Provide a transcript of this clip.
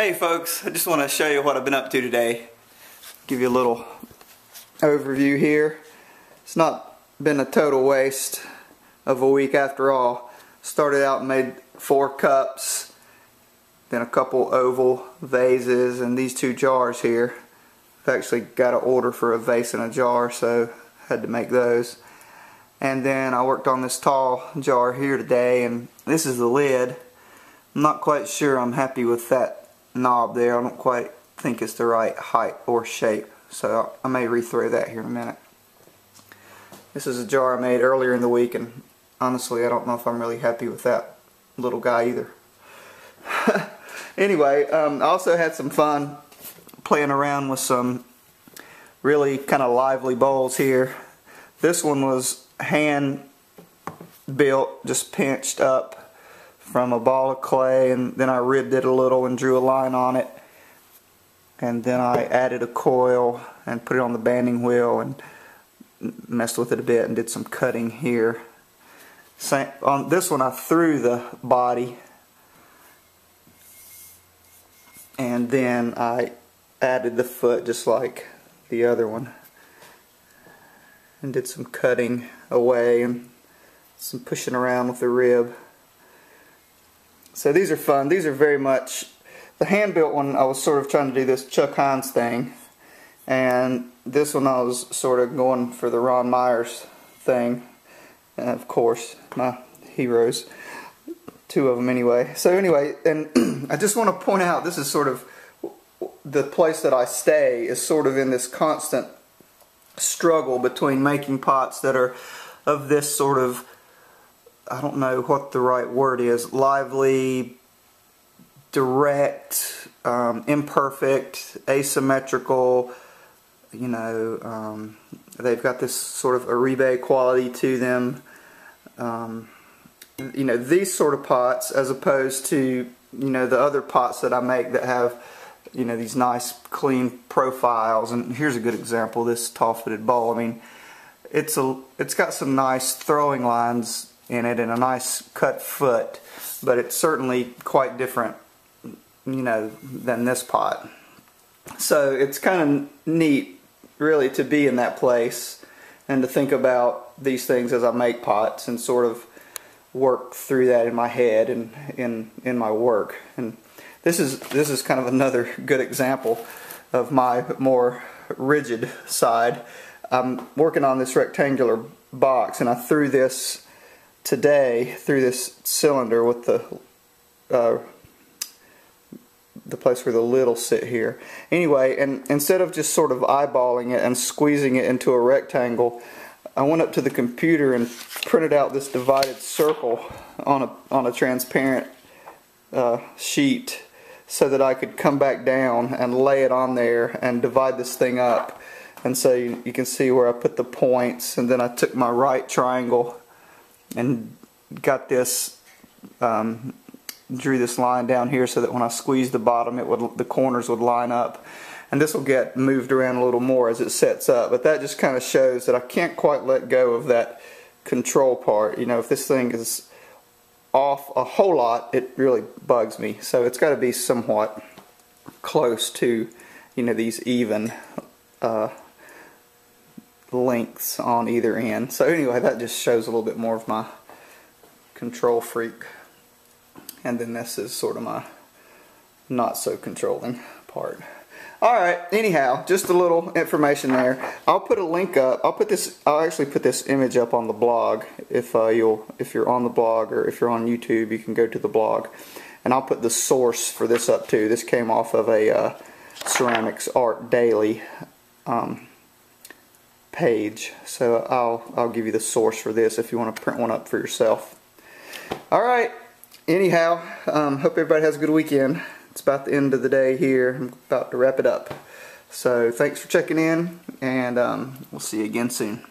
Hey folks, I just want to show you what I've been up to today. Give you a little overview here. It's not been a total waste of a week after all. Started out and made 4 cups, then a couple oval vases, and these 2 jars here. I've actually got an order for a vase and a jar, so had to make those. And then I worked on this tall jar here today, and this is the lid. I'm not quite sure I'm happy with that knob there. I don't quite think it's the right height or shape, so I may rethrow that here in a minute. This is a jar I made earlier in the week, and honestly I don't know if I'm really happy with that little guy either. Anyway, I also had some fun playing around with some really kind of lively bowls here. This one was hand built, just pinched up from a ball of clay, and then I ribbed it a little and drew a line on it, and then I added a coil and put it on the banding wheel and messed with it a bit and did some cutting here. On this one I threw the body, and then I added the foot just like the other one and did some cutting away and some pushing around with the rib. So these are fun. These are very much, the hand-built one I was sort of trying to do this Chuck Hines thing, and this one I was sort of going for the Ron Myers thing, and of course my heroes, 2 of them anyway. So anyway, and I just want to point out, this is sort of the place that I stay, is sort of in this constant struggle between making pots that are of this sort of, I don't know what the right word is, lively, direct, imperfect, asymmetrical, you know, they've got this sort of Oribe quality to them. You know, these sort of pots, as opposed to, you know, the other pots that I make that have, you know, these nice clean profiles. And here's a good example, this tall-footed bowl. I mean, it's got some nice throwing lines in it and a nice cut foot, but it's certainly quite different, you know, than this pot. So it's kind of neat really to be in that place and to think about these things as I make pots and sort of work through that in my head and in my work. And this is kind of another good example of my more rigid side. I'm working on this rectangular box, and I threw this today through this cylinder with the place where the lid will sit here. Anyway, and instead of just sort of eyeballing it and squeezing it into a rectangle, I went up to the computer and printed out this divided circle on a transparent sheet, so that I could come back down and lay it on there and divide this thing up. And so you can see where I put the points, and then I took my right triangle and got this, drew this line down here so that when I squeezed the bottom, the corners would line up, and this will get moved around a little more as it sets up. But that just kind of shows that I can't quite let go of that control part. You know, if this thing is off a whole lot, it really bugs me. So it's got to be somewhat close to, you know, these even lengths on either end. So anyway, that just shows a little bit more of my control freak. And then this is sort of my not so controlling part. Alright, anyhow, just a little information there. I'll put a link up. I'll actually put this image up on the blog. If you're on the blog, or if you're on YouTube, you can go to the blog. And I'll put the source for this up too. This came off of a Ceramics Art Daily page, so I'll give you the source for this if you want to print one up for yourself. Alright, anyhow, hope everybody has a good weekend. It's about the end of the day here. I'm about to wrap it up. So thanks for checking in, and we'll see you again soon.